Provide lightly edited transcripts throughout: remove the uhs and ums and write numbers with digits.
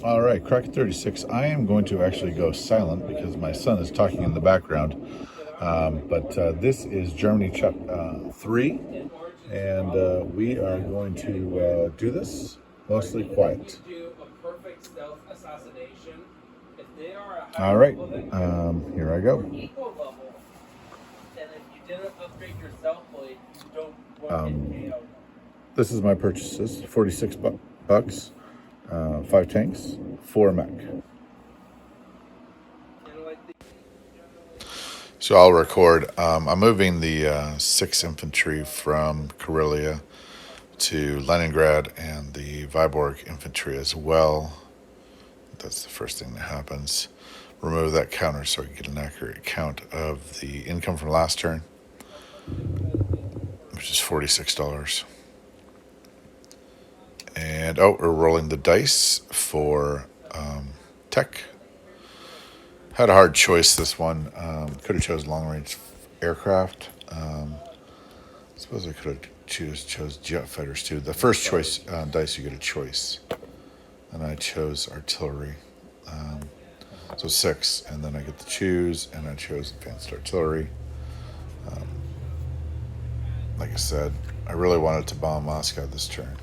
All right, Crack 36. I am going to actually go silent because my son is talking in the background. But this is Germany Chap 3, and we are going to do this mostly quiet. All right, here I go. Um, this is my purchases, 46 bucks, 5 tanks, 4 mech. So I'll record. I'm moving the 6th Infantry from Karelia to Leningrad and the Viborg Infantry as well. That's the first thing that happens. Remove that counter so I can get an accurate count of the income from last turn, which is $46. And we're rolling the dice for tech. Had a hard choice this one. Could have chose long range aircraft. I suppose I could have chose jet fighters too. The first choice dice you get a choice, and I chose artillery. So 6, and then I get to choose, and I chose advanced artillery. Like I said, I really wanted to bomb Moscow this turn,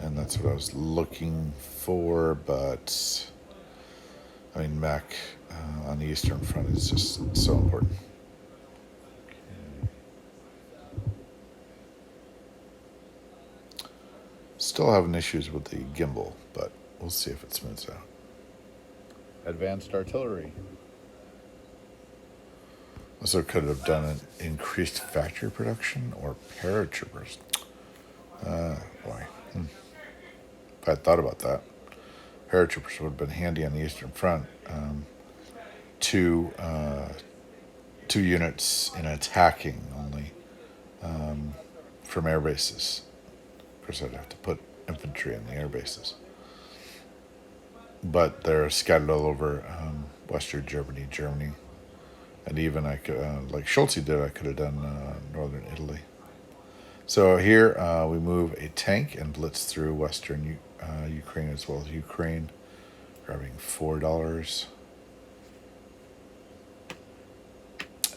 and that's what I was looking for, but I mean, mech on the Eastern Front is just so important. Still having issues with the gimbal, but we'll see if it smooths out. Advanced artillery. Also could have done an increased factory production or paratroopers. Boy. If I had thought about that, paratroopers would have been handy on the Eastern Front. Two units in attacking only from air bases. Of course, I'd have to put infantry in the air bases. But they're scattered all over Western Germany. And even I could, like Schulze did, I could have done Northern Italy. So here we move a tank and blitz through Western Ukraine as well as Ukraine, grabbing $4.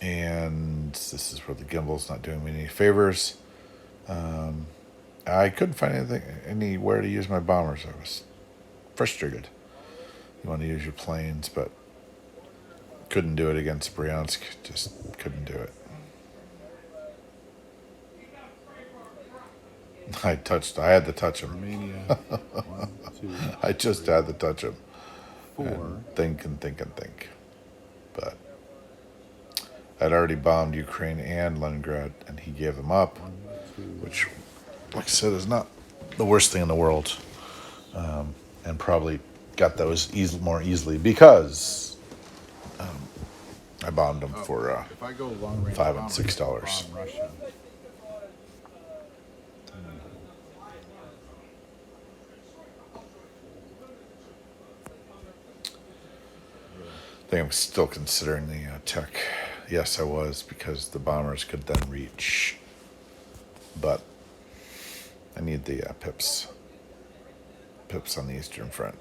And this is where the gimbal's not doing me any favors. I couldn't find anywhere to use my bombers. I was frustrated. You want to use your planes, but couldn't do it against Bryansk. Just couldn't do it. I had to touch him. Romania. 1, 2, I just had to touch him. 4. And think. But I'd already bombed Ukraine and Leningrad, and he gave them up, 1, 2, which, like I said, is not the worst thing in the world. And probably got those more easily because I bombed them for if I go long range $5 and bomber, $6. bomb Russia. I think I'm still considering the tech. Yes, I was, because the bombers could then reach. But I need the pips. Pips on the Eastern Front.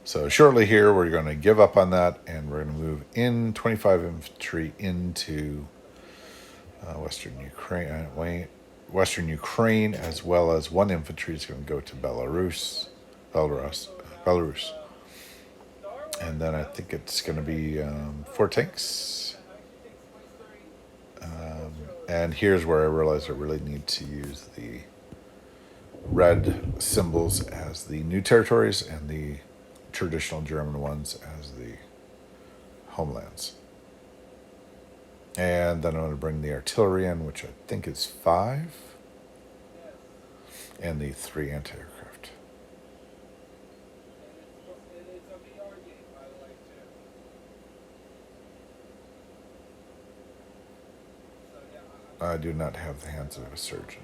So shortly here, we're going to give up on that, and we're going to move in 25 infantry into Western Ukraine, as well as 1 infantry is going to go to Belarus. And then I think it's going to be 4 tanks. And here's where I realized I really need to use the red symbols as the new territories and the traditional German ones as the homelands. And then I'm going to bring the artillery in, which I think is 5, and the 3 anti-aircraft. I do not have the hands of a surgeon.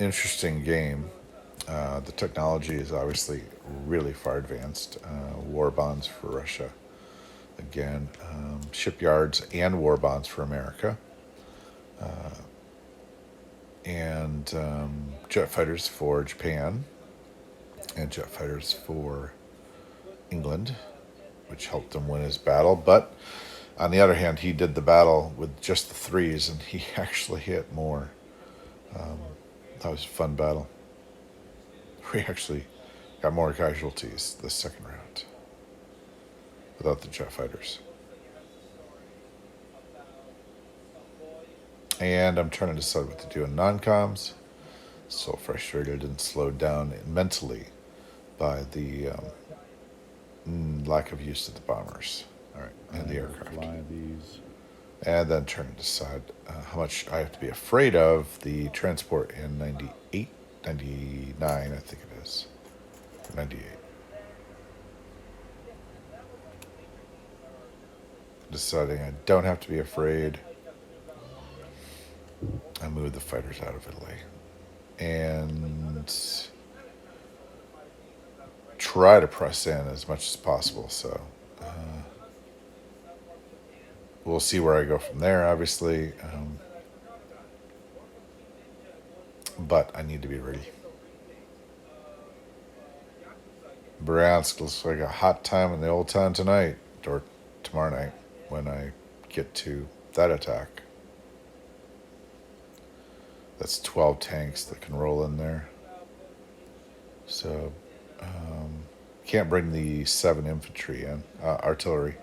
Interesting game. The technology is obviously really far advanced. War bonds for Russia, again, shipyards and war bonds for America, and jet fighters for Japan, and jet fighters for England, which helped him win his battle. But on the other hand, he did the battle with just the threes, and he actually hit more. That was a fun battle. We actually got more casualties this second round without the jet fighters. And I'm trying to decide what to do in non-coms. So frustrated and slowed down mentally by the lack of use of the bombers. All right, and the aircraft. Fly these. And then trying to decide how much I have to be afraid of the transport in 98, 99, I think it is. 98. Deciding I don't have to be afraid. I moved the fighters out of Italy. And try to press in as much as possible. So we'll see where I go from there, obviously. But I need to be ready. Bryansk looks like a hot time in the old town tonight, or tomorrow night when I get to that attack. That's 12 tanks that can roll in there. So, can't bring the 7 infantry in, artillery.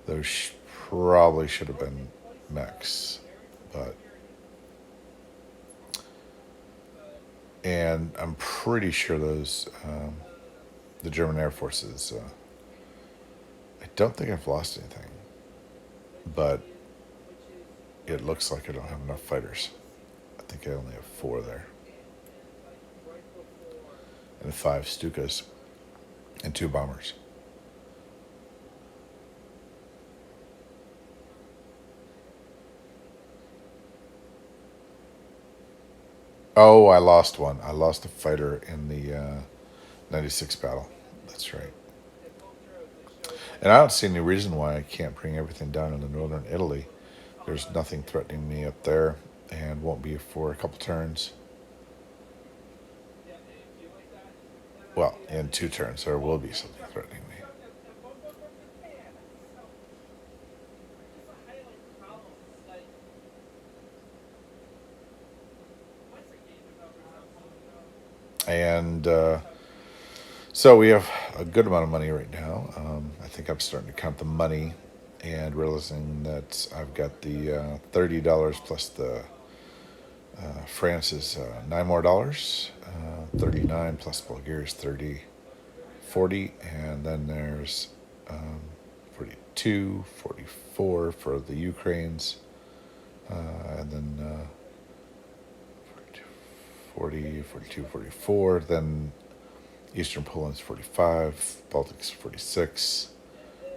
Those probably should have been mechs, but. And I'm pretty sure those, the German Air Forces, I don't think I've lost anything, but it looks like I don't have enough fighters. I think I only have 4 there. And 5 Stukas and 2 bombers. Oh, I lost one. I lost a fighter in the 96 battle. That's right. And I don't see any reason why I can't bring everything down into northern Italy. There's nothing threatening me up there, and won't be for a couple turns. Well, in 2 turns, there will be something threatening me. And so we have a good amount of money right now. I think I'm starting to count the money and realizing that I've got the $30 plus the France's $9 more, 39 plus Bulgaria's 30, 40, and then there's 42, 44 for the Ukraines, and then 40, 42, 44, then Eastern Poland's 45, Baltic's 46,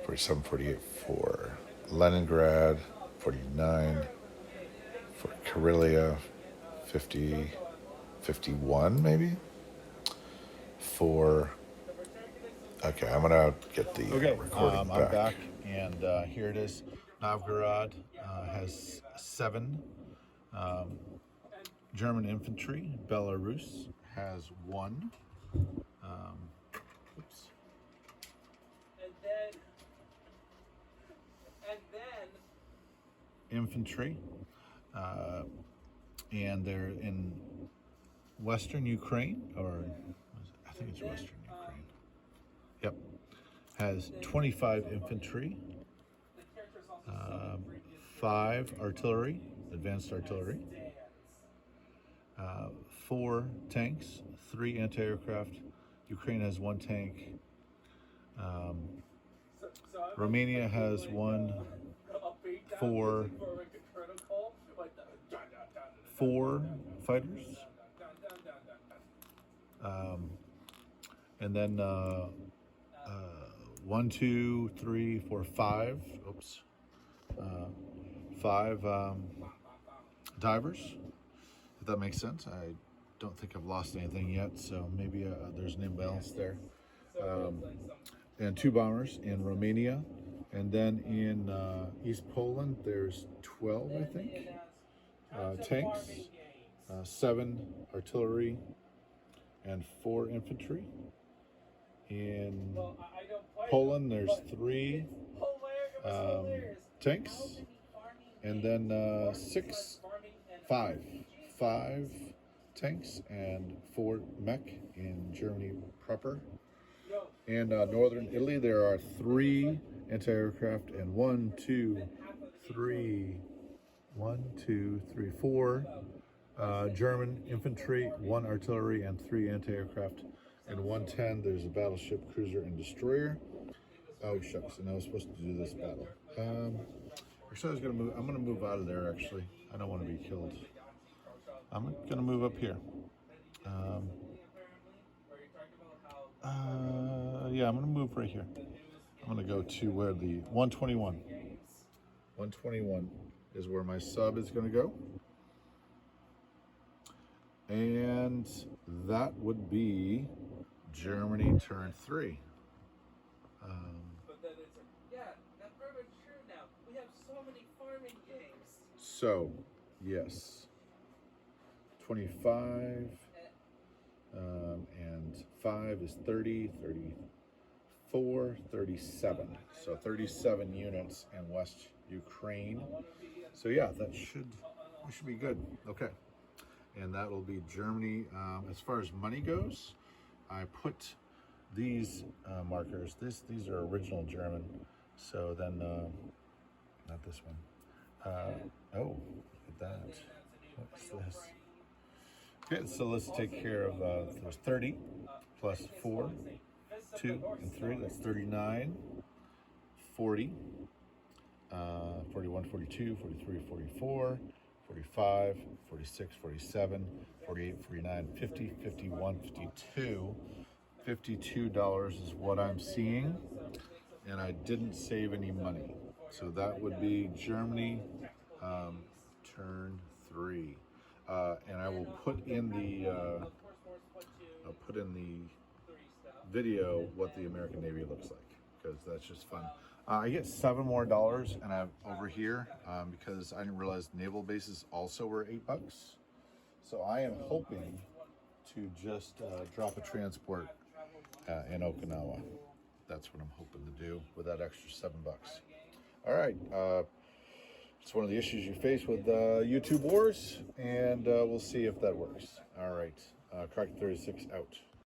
47, 48 for Leningrad, 49 for Karelia, 50, 51 maybe for. Okay, I'm gonna get the recording back. I'm back, and here it is. Novgorod has 7 German infantry. Belarus has 1. Oops. And then infantry, and they're in Western Ukraine, or I think it's Western Ukraine. Yep, has 25 infantry, 5 artillery, advanced artillery, 4 tanks, 3 anti-aircraft. Ukraine has 1 tank. Romania has 1, 4 fighters, and then 1, 2, 3, 4, 5. Oops, 5 divers. If that makes sense. don't think I've lost anything yet, so maybe there's an imbalance there. And 2 bombers in Romania. And then in East Poland, there's 12, I think, tanks, 7 artillery, and 4 infantry. In Poland, there's 3 tanks, and then 5 tanks and 4 mech in Germany proper. In northern Italy, there are 3 anti-aircraft and 4 German infantry, 1 artillery, and 3 anti-aircraft. In 110, there's a battleship, cruiser, and destroyer. Oh shucks! And I was supposed to do this battle. Actually, I was gonna move. I'm gonna move out of there. Actually, I don't want to be killed. I'm gonna move up here. Yeah, I'm gonna move right here. I'm gonna go to where the 121. 121 is where my sub is gonna go. And that would be Germany turn 3. But then it's yeah, that's very much true now. We have so many farming games. So, yes. 25 and 5 is 30, 34, 37. So 37 units in West Ukraine. So yeah, we should be good. Okay. And that will be Germany. As far as money goes, I put these markers. These are original German. So then, not this one. Oh, look at that. What's this? Okay, so let's take care of, there's 30 plus 4, 2, and 3. That's 39, 40, 41, 42, 43, 44, 45, 46, 47, 48, 49, 50, 51, 52. $52 is what I'm seeing. And I didn't save any money. So that would be Germany turn 3. And I will put in the video what the American Navy looks like, because that's just fun. I get $7 more, and I'm over here because I didn't realize naval bases also were $8. So I am hoping to just drop a transport in Okinawa. That's what I'm hoping to do with that extra $7. All right. It's one of the issues you face with YouTube Wars, and we'll see if that works. All right. Crack 36 out.